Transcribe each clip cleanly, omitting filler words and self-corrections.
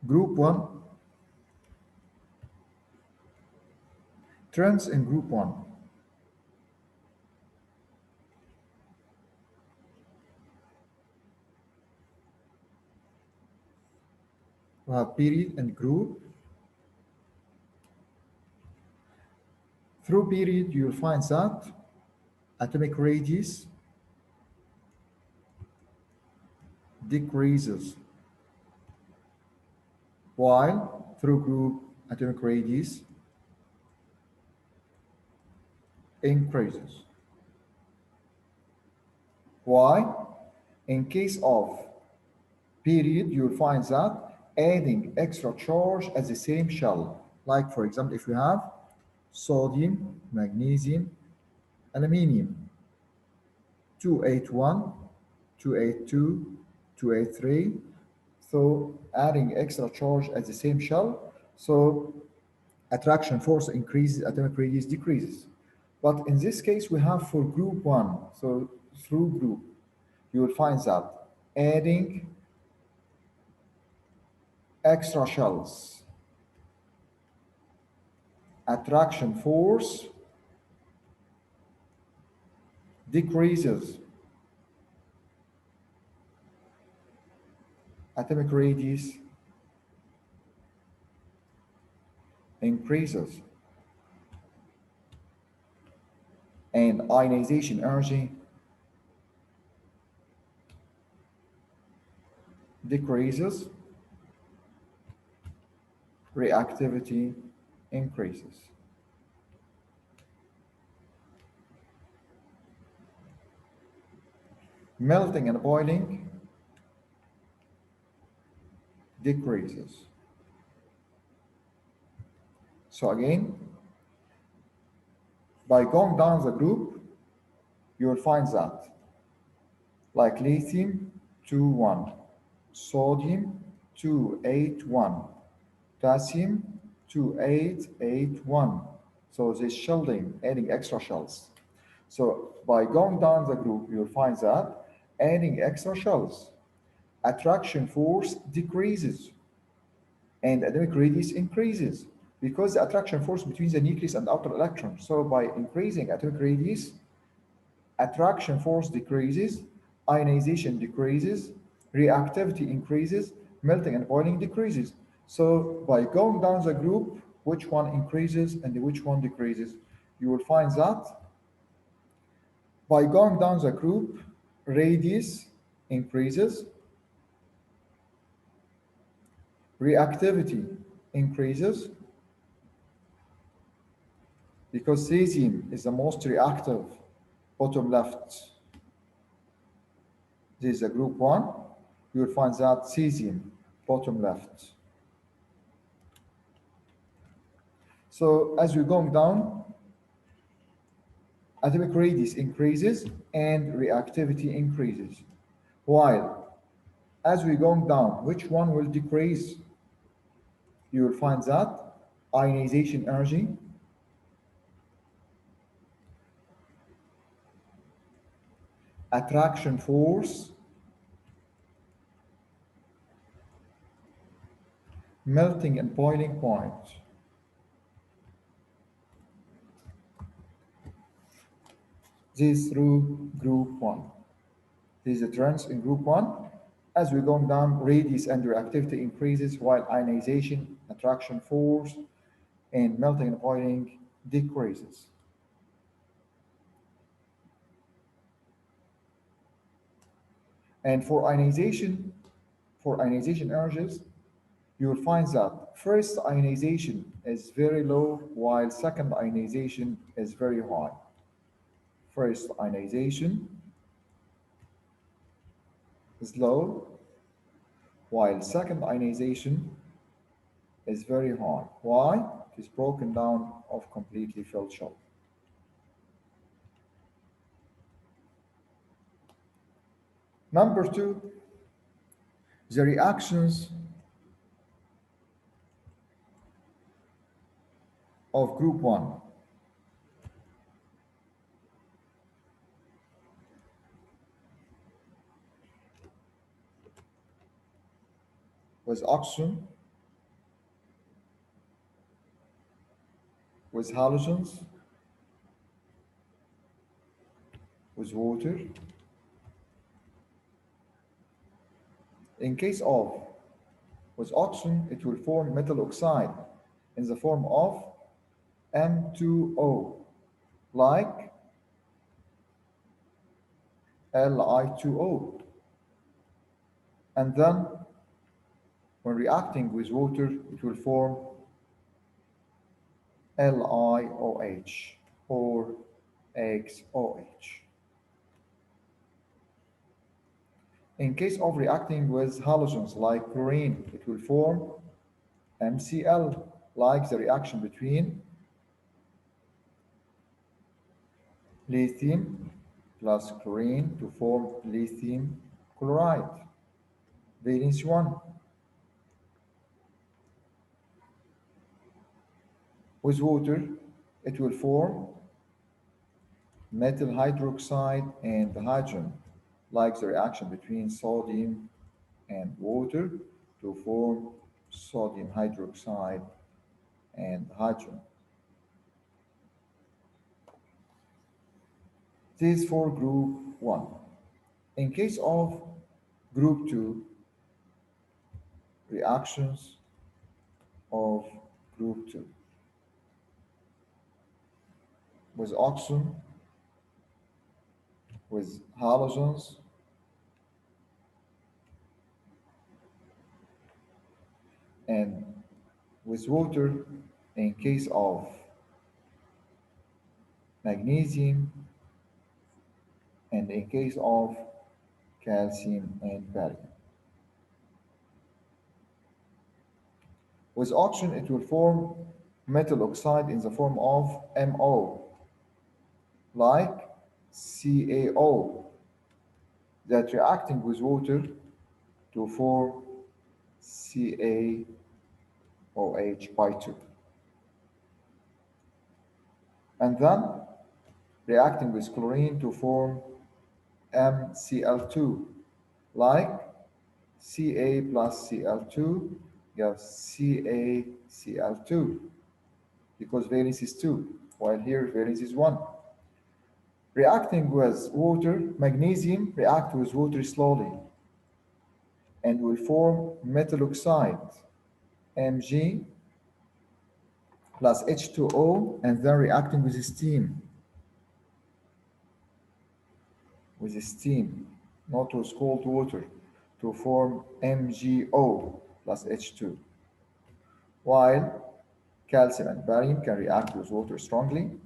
Group 1, trends in group 1. We have period and group. Through period, you'll find that atomic radius decreases, while through group, atomic radius increases. Why? In case of period, you'll find that adding extra charge at the same shell. Like, for example, if you have sodium, magnesium, aluminium, 281, 282, 283. So adding extra charge at the same shell. So attraction force increases, atomic radius decreases. But in this case, we have for group 1, so through group, you will find that adding extra shells, attraction force decreases, atomic radius increases, and ionization energy decreases, reactivity increases. Melting and boiling decreases. So again, by going down the group, you will find that like lithium 2,1, sodium 281, potassium 2881. So this shielding, adding extra shells. So by going down the group, you'll find that adding extra shells, attraction force decreases and atomic radius increases because the attraction force between the nucleus and outer electron. So by increasing atomic radius, attraction force decreases, ionization decreases, reactivity increases, melting and boiling decreases. So by going down the group, which one increases and which one decreases? You will find that by going down the group, radius increases, reactivity increases, because cesium is the most reactive, bottom left. This is a group 1. You will find that cesium, bottom left. So as we're going down, atomic radius increases and reactivity increases. While as we're going down, which one will decrease? You will find that ionization energy, attraction force, melting and boiling point. This is through group 1. This is the trends in group 1. As we're going down, radius and reactivity increases while ionization, attraction force, and melting and boiling decreases. And for ionization energies, you will find that first ionization is very low while second ionization is very high. First ionization is low while second ionization is very high. Why? It is broken down of completely filled shell. Number 2, the reactions of group 1. With oxygen with halogens, with water. In case of with oxygen, it will form metal oxide in the form of M2O, like Li2O. And then, when reacting with water, it will form LiOH or XOH. In case of reacting with halogens like chlorine, it will form MCl, like the reaction between lithium plus chlorine to form lithium chloride, valence 1. With water, it will form metal hydroxide and hydrogen, like the reaction between sodium and water to form sodium hydroxide and hydrogen. This is for group 1. In case of group 2, reactions of group 2 with oxygen, with halogens, and with water in case of magnesium and in case of calcium and barium. With oxygen, it will form metal oxide in the form of MO, like CaO, that reacting with water to form CaOH by 2. And then reacting with chlorine to form MCl2, like Ca plus Cl2 gives CaCl2 because valence is 2, while here valence is 1. Reacting with water, magnesium react with water slowly and will form metal oxide, Mg plus H2O, and then reacting with steam, not with cold water, to form MgO plus H2. While calcium and barium can react with water strongly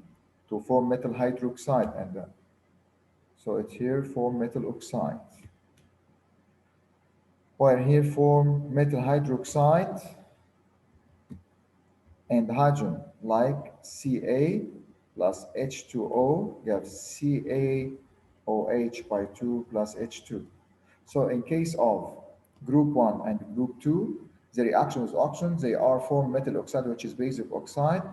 to form metal hydroxide, and so it here form metal oxide. While here form metal hydroxide and hydrogen, like Ca plus H2O gives CaOH by 2 plus H2. So in case of group 1 and group 2, the reaction with oxygen, they are form metal oxide, which is basic oxide,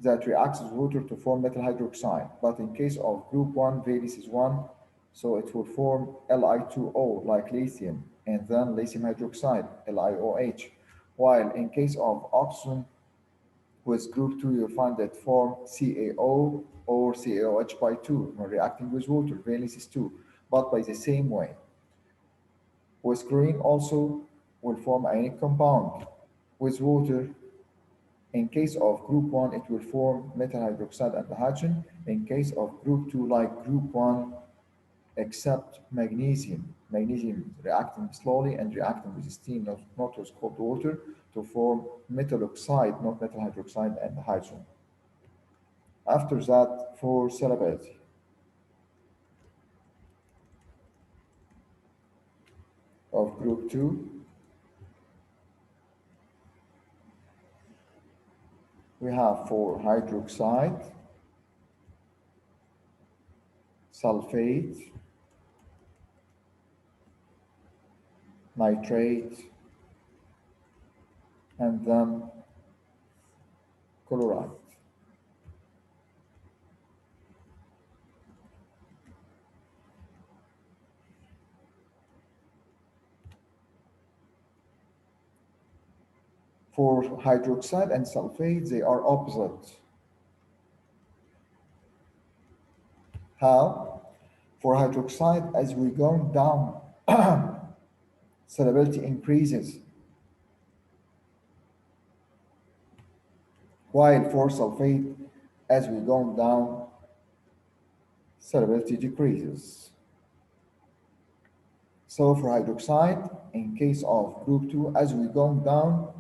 that reacts with water to form metal hydroxide. But in case of group 1, valence is 1, so it will form Li2O, like lithium, and then lithium hydroxide, LiOH. While in case of oxygen, with group 2, you'll find that form CaO or CaOH by 2 when reacting with water, valence is 2, but by the same way. With chlorine also will form ionic compound. With water, in case of group 1, it will form metal hydroxide and hydrogen. In case of group 2, like group 1, except magnesium. Magnesium reacting slowly and reacting with steam, not with cold water, to form metal oxide, not metal hydroxide and hydrogen. After that, for solubility of group 2, we have for hydroxide, sulfate, nitrate, and then chloride. For hydroxide and sulfate, they are opposite. How? For hydroxide, as we go down, solubility increases, while for sulfate, as we go down, solubility decreases. So for hydroxide, in case of group 2, as we go down,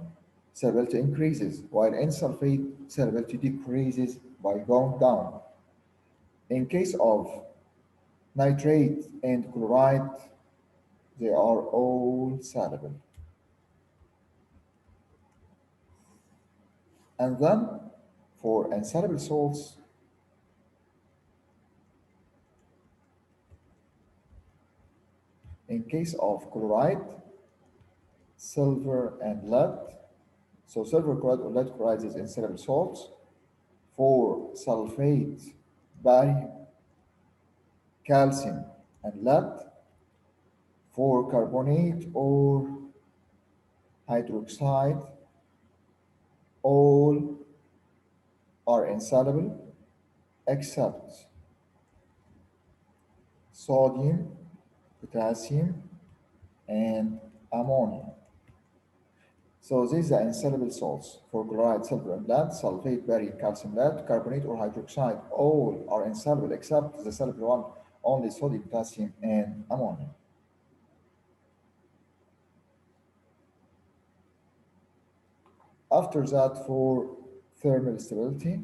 solubility increases, while in sulfate, solubility decreases by going down. In case of nitrate and chloride, they are all soluble. And then for insoluble salts, in case of chloride, silver and lead, so silver chloride or lead chloride is insoluble salts. For sulfate, barium, calcium, and lead. For carbonate or hydroxide, all are insoluble except sodium, potassium, and ammonia. So these are insoluble salts. For chloride, silver, and lead, sulfate, barium, calcium, lead, carbonate, or hydroxide, all are insoluble except the soluble one, only sodium, potassium, and ammonia. After that, for thermal stability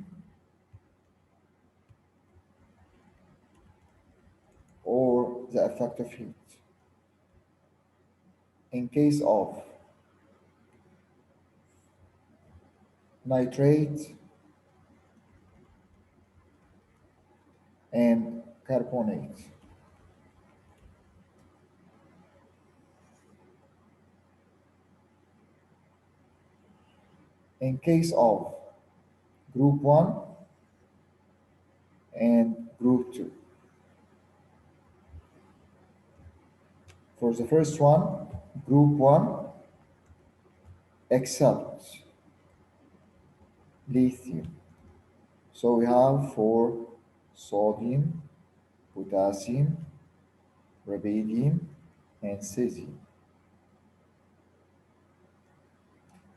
or the effective heat. In case of nitrate and carbonate. In case of group 1 and group 2. For the first one, group 1 except lithium. So we have for sodium, potassium, rubidium, and cesium.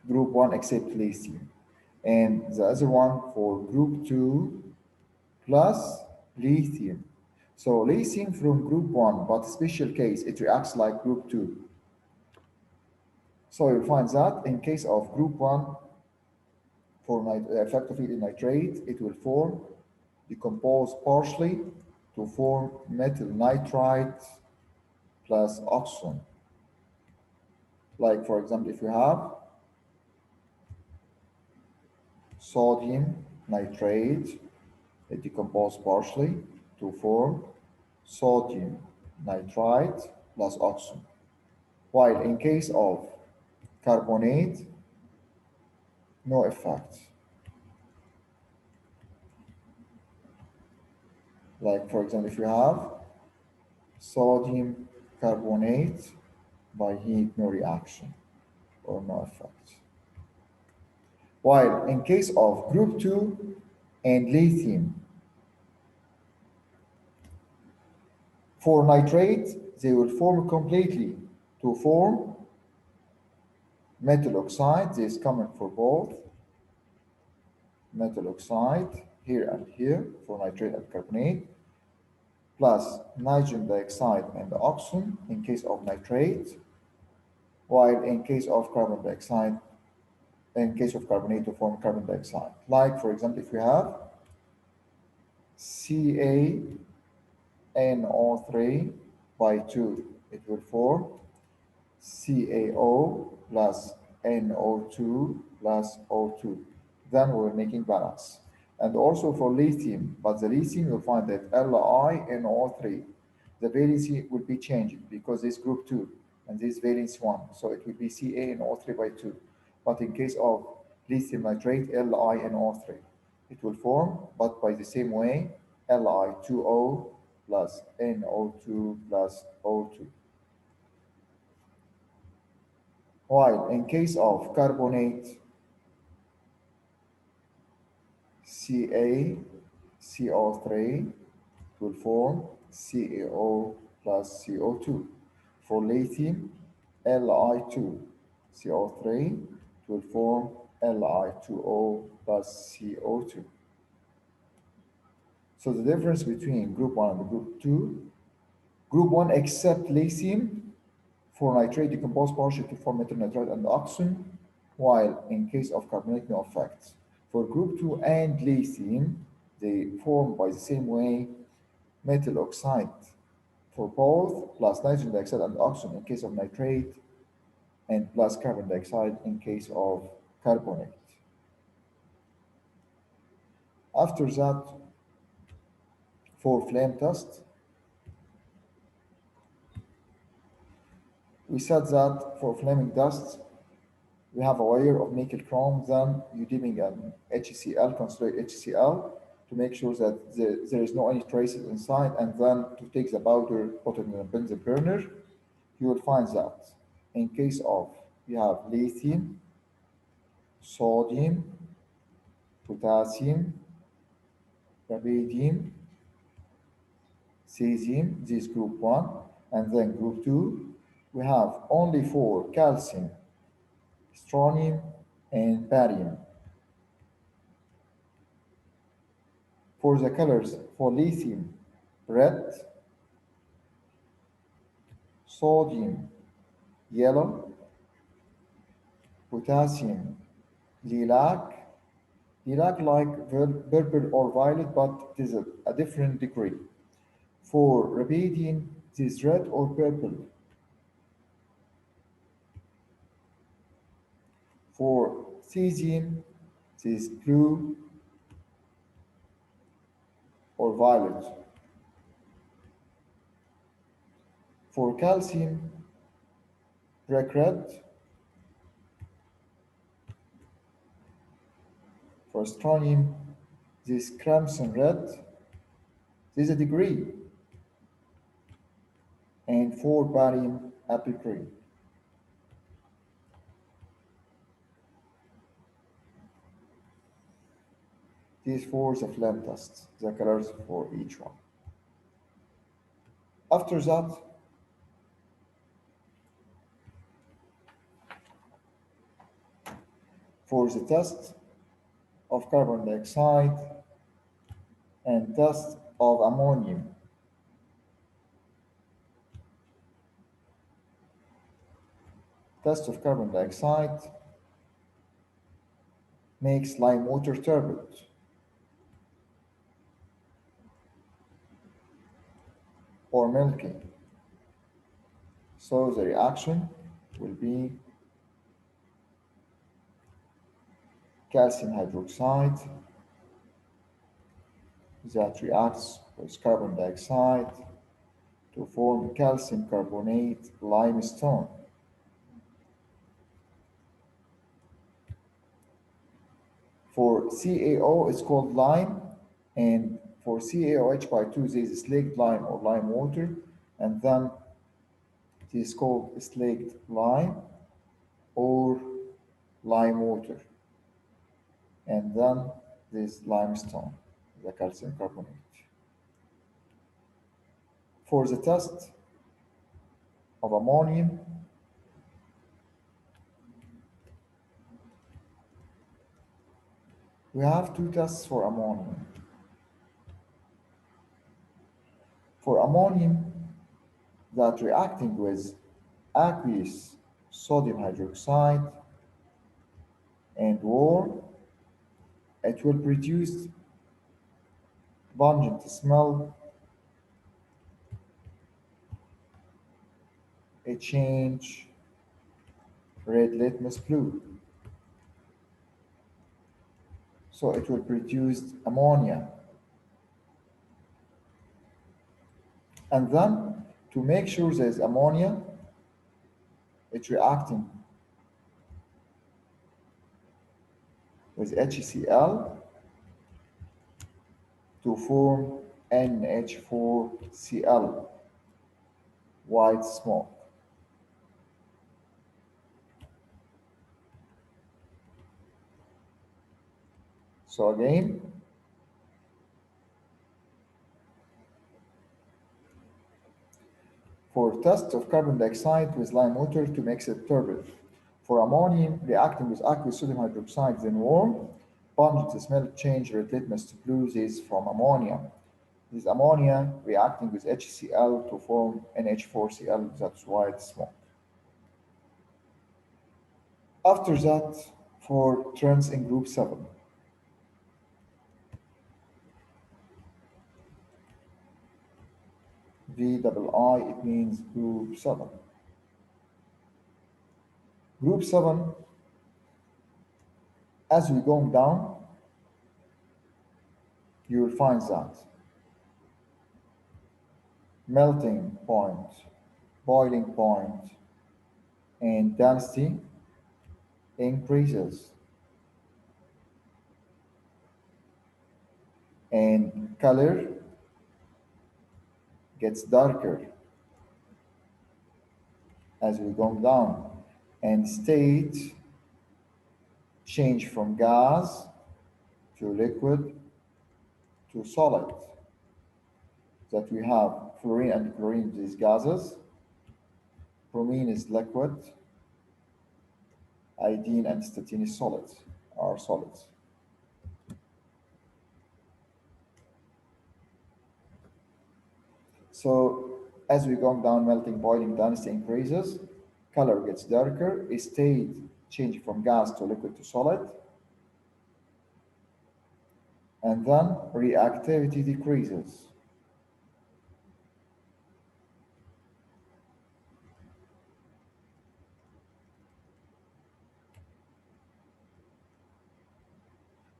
Group 1 except lithium. And the other one for group 2 plus lithium. So lithium from group 1, but special case, it reacts like group 2. So you'll find that in case of group 1, for effective heat in nitrate, it will form, decompose partially to form metal nitrite plus oxygen. Like for example, if you have sodium nitrate, it decomposes partially to form sodium nitrite plus oxygen. While in case of carbonate, no effect. Like for example, if you have sodium carbonate, by heat, no reaction or no effect. While in case of group 2 and lithium, for nitrate, they will form completely to form metal oxide. This is common for both metal oxide here and here for nitrate and carbonate, plus nitrogen dioxide and oxygen in case of nitrate, while in case of carbon dioxide, in case of carbonate to form carbon dioxide. Like for example, if we have CaNO3 by 2, it will form CaO plus NO2 plus O2. Then we're making balance. And also for lithium, but the lithium you'll find that LiNO3, the valency will be changing because this group 2 and this valence 1. So it will be CaNO3 by 2. But in case of lithium nitrate, LiNO3, it will form, but by the same way, Li2O plus NO2 plus O2. While in case of carbonate, CaCO3 will form CaO plus CO2. For lithium, Li2, CO3 will form Li2O plus CO2. So the difference between group 1 and group 2, group 1 accept lithium for nitrate decompose partially to form metal nitride and oxygen, while in case of carbonate no effect. For group 2 and lithium, they form by the same way metal oxide for both, plus nitrogen dioxide and oxygen in case of nitrate, and plus carbon dioxide in case of carbonate. After that, for flame test, we said that for flaming dust, we have a layer of nickel chrome, then you dipping an HCl, concentrate HCl, to make sure that there is no any traces inside, and then to take the powder, put it in a Bunsen burner, you will find that in case of you have lithium, sodium, potassium, rubidium, cesium, this is group 1, and then group 2, we have only for calcium, strontium, and barium. For the colors, for lithium, red, sodium, yellow, potassium, lilac, lilac like purple or violet, but it is a different degree. For rubidium, it is red or purple. For cesium, it is blue or violet. For calcium, brick red. For strontium, this crimson red. This is a degree. And for barium, apple green. These four the flame tests, the colors for each one. After that, for the test of carbon dioxide and test of ammonium, test of carbon dioxide makes lime water turbid. Or milky. So the reaction will be calcium hydroxide that reacts with carbon dioxide to form calcium carbonate limestone. For CaO, it's called lime, and for CaOH by 2, there is slaked lime or lime water, and then it is called slaked lime or lime water, and then this limestone, the calcium carbonate. For the test of ammonium, we have two tests for ammonium. For ammonium that reacting with aqueous sodium hydroxide and warm, it will produce pungent smell, a change red litmus fluid. So it will produce ammonia. And then to make sure there's ammonia, it's reacting with HCl to form NH4Cl, white smoke. So again, test of carbon dioxide with lime water to mix it turbid. For ammonium, reacting with aqueous sodium hydroxide, then warm, pungent smell change red litmus to blue. This from ammonia. This ammonia reacting with HCl to form NH4Cl, that's white smoke. After that, for trends in group 7, VII, it means group 7. Group 7, as we go down, you will find that melting point, boiling point, and density increases, and color gets darker as we go down, and state change from gas to liquid to solid. That we have fluorine and chlorine, these gases, bromine is liquid, iodine and statine is solids, are solids. So as we go down, melting, boiling, density increases, color gets darker, state change from gas to liquid to solid, and then reactivity decreases.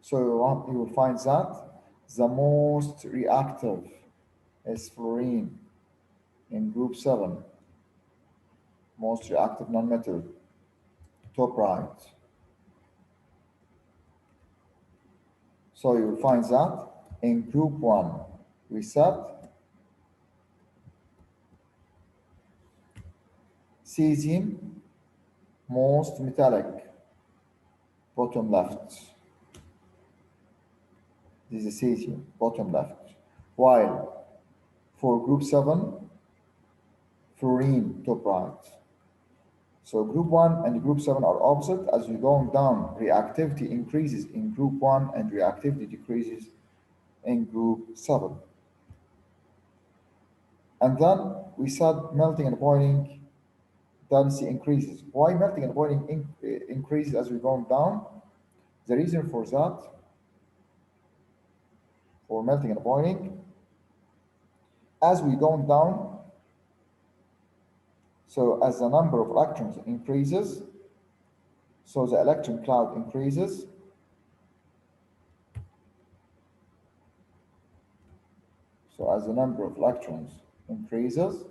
So you will find that the most reactive is fluorine in group 7, most reactive nonmetal, top right. So you'll find that in group 1, we said cesium, most metallic, bottom left. This is cesium, bottom left. While for group 7, fluorine, top right. So group 1 and group 7 are opposite. As you're going down, reactivity increases in group 1 and reactivity decreases in group 7. And then we said melting and boiling density increases. Why melting and boiling increases as we're going down? The reason for that, for melting and boiling, as we're going down, so as the number of electrons increases, so the electron cloud increases. So as the number of electrons increases,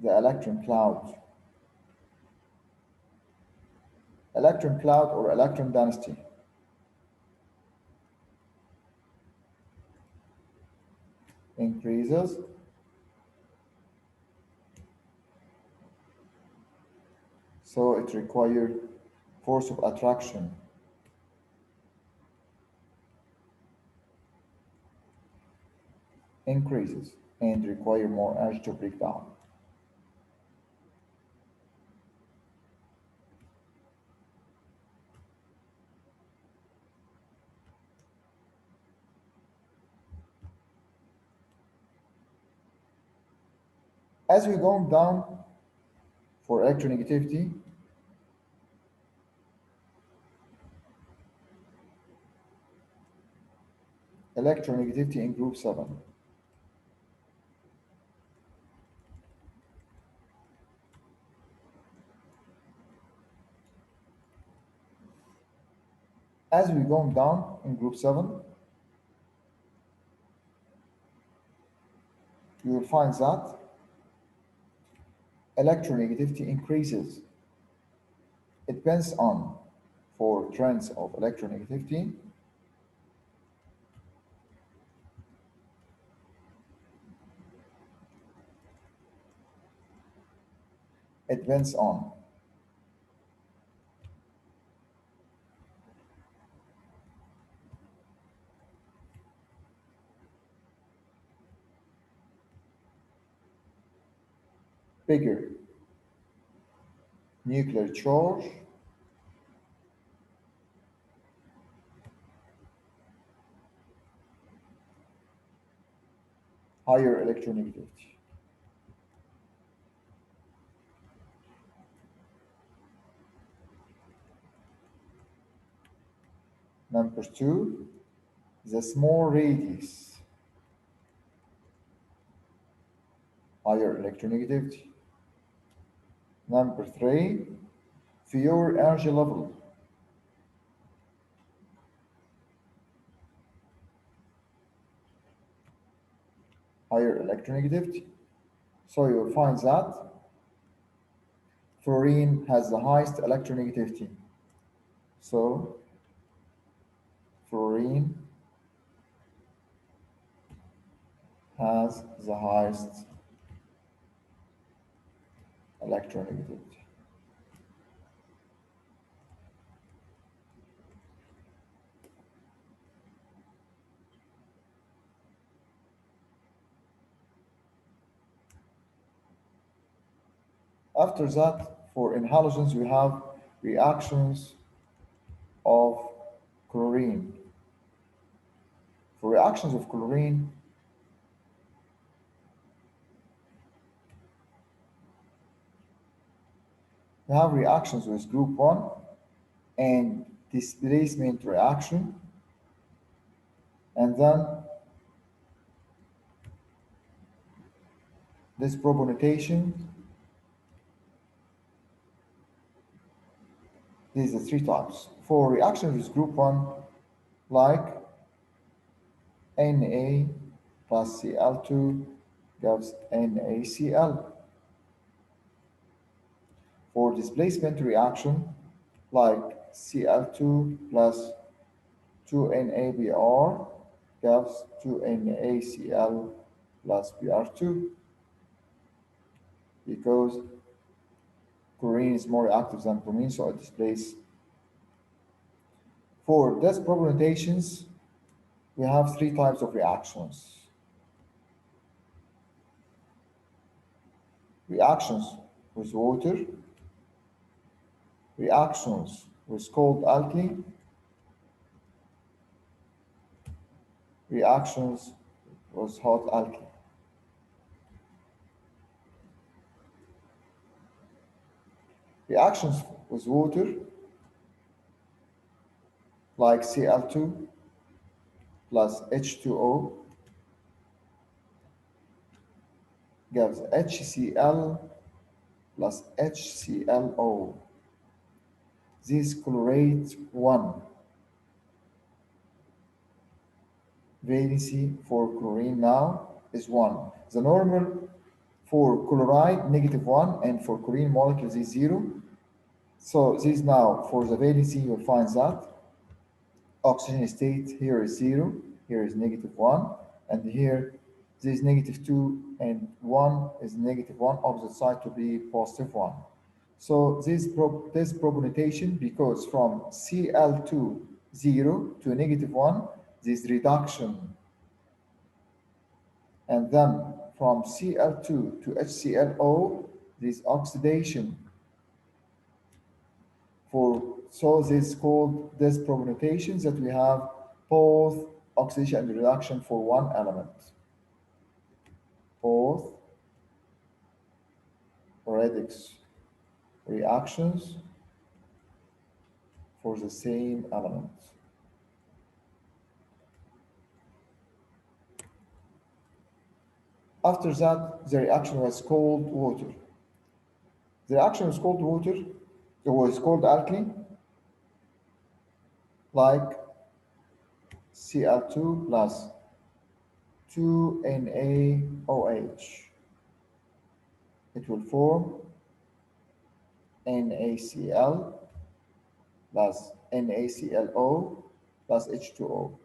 the electron cloud or electron density increases. So it requires force of attraction increases and require more energy to break down. As we're going down for electronegativity, electronegativity in group 7. As we're going down in group 7, you will find that electronegativity increases. It depends on, for trends of electronegativity, it depends on bigger nuclear charge, higher electronegativity. Number two, the small radius, higher electronegativity. Number three, fewer energy level, higher electronegativity. So you'll find that fluorine has the highest electronegativity. So fluorine has the highest electronegativity. After that, for in halogens, we have reactions of chlorine. For reactions of chlorine, we have reactions with group 1 and displacement reaction, and then this protonation. These are three types. For reactions with group 1, like Na plus Cl2 gives NaCl. For displacement reaction, like Cl2 plus 2NaBr gives 2NaCl plus Br2, because chlorine is more reactive than bromine, so it displaces. For these propagations, we have three types of reactions. Reactions with water, reactions with cold alkali, reactions with hot alkali. Reactions with water, like Cl2 plus H2O, gives HCl plus HClO. This chlorate 1. Valency for chlorine now is 1. The normal for chloride, -1, and for chlorine molecules is 0. So this now, for the valency, you'll find that oxygen state here is 0, here is -1, and here this is -2, and 1 is -1, opposite side to be +1. So this protonation, because from Cl2 0 to -1, this reduction, and then from Cl2 to HClO, this oxidation. So this is called this protonation, that we have both oxidation and reduction for one element. Both redox reactions for the same element. After that, the reaction was cold water. The reaction with cold water, it was cold alkali, like Cl2 plus 2NaOH. It will form NaCl plus NaClO plus H2O.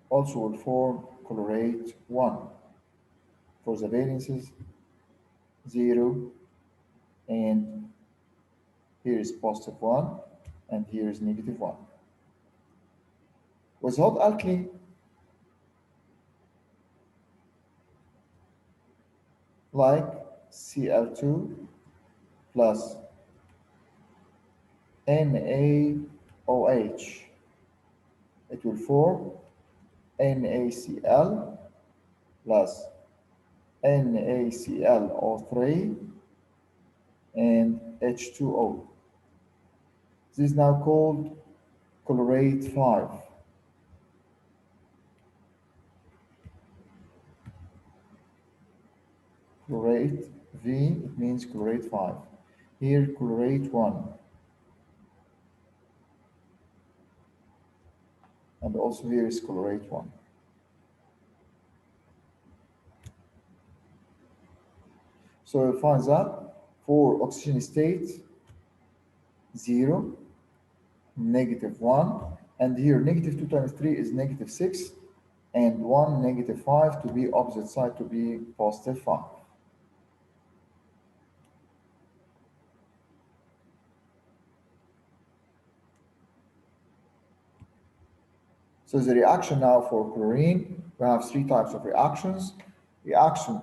Also will form chlorate 1. For the valences, 0, and here is +1, and here is -1. With hot alkali, like Cl2 plus NaOH. It will form NaCl plus NaClO3 and H2O. This is now called chlorate 5. Chlorate V, it means chlorate 5. Here chlorate 1. And also here is chlorate 1. So you find that for oxygen state 0, -1, and here -2 times 3 is -6, and 1, -5 to be opposite side to be +5. So the reaction now for chlorine, we have three types of reactions. Reaction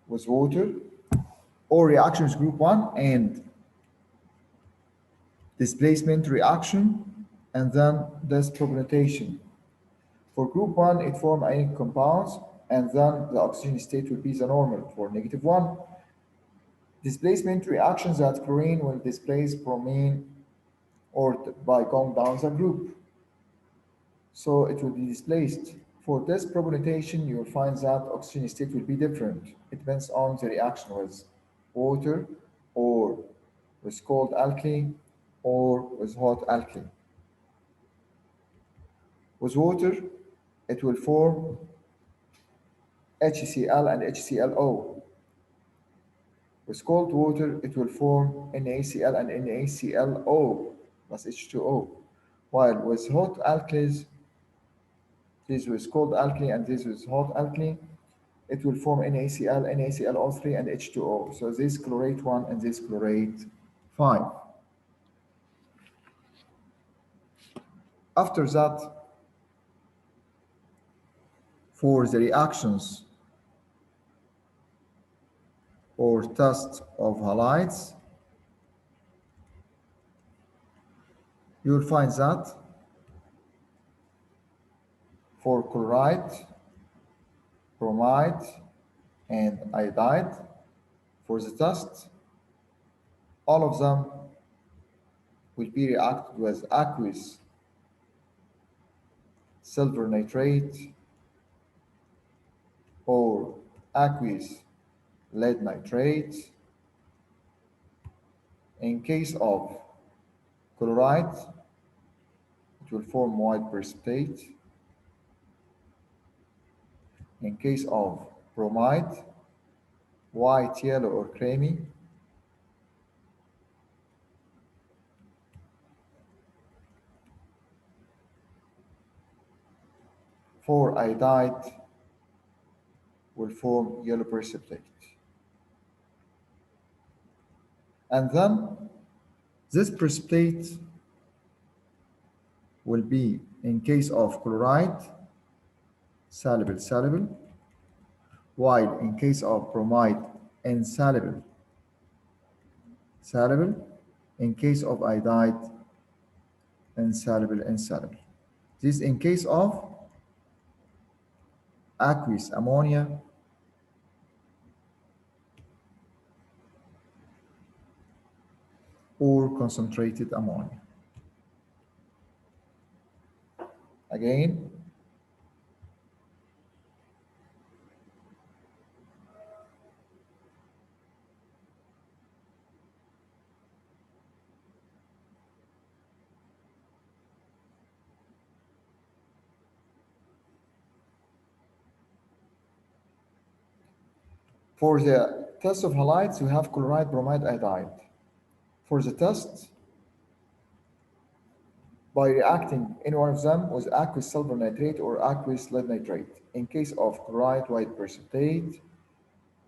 with water, or reaction with group 1, and displacement reaction, and then disproportionation. For group 1, it forms ionic compounds, and then the oxygen state will be the normal for -1. Displacement reactions that chlorine will displace bromine or by going down the group. So it will be displaced. For this propionation, you will find that oxygen state will be different. It depends on the reaction with water or with cold alkali or with hot alkali. With water, it will form HCl and HClO. With cold water, it will form NaCl and NaClO plus H2O. While with hot alkalis, this with cold alkali and this with hot alkali, it will form NaCl, NaClO3, and H2O. So this chlorate 1 and this chlorate 5. After that, for the reactions or test of halides, you will find that for chloride, bromide, and iodide, for the test, all of them will be reacted with aqueous silver nitrate or aqueous lead nitrate. In case of chloride, it will form white precipitate. In case of bromide, white, yellow, or creamy. For iodide, will form yellow precipitate. And then this precipitate will be, in case of chloride, soluble, soluble, while in case of bromide, insoluble, soluble, in case of iodide, insoluble, insoluble. This in case of aqueous ammonia or concentrated ammonia. Again, for the test of halides, we have chloride, bromide, iodide. For the test, by reacting any one of them with aqueous silver nitrate or aqueous lead nitrate. In case of chloride, white precipitate.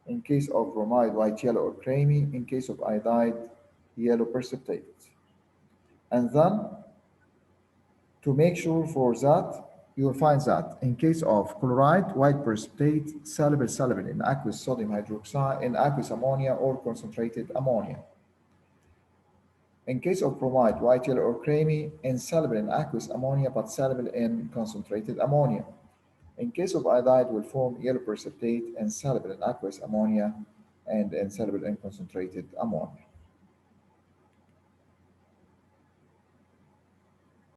In case of bromide, white, yellow, or creamy. In case of iodide, yellow precipitate. And then, to make sure for that, you will find that in case of chloride, white precipitate, soluble in aqueous sodium hydroxide, in aqueous ammonia or concentrated ammonia. In case of bromide, white, yellow, or creamy, insoluble in aqueous ammonia but soluble in concentrated ammonia. In case of iodide, will form yellow precipitate, insoluble in aqueous ammonia and insoluble in concentrated ammonia.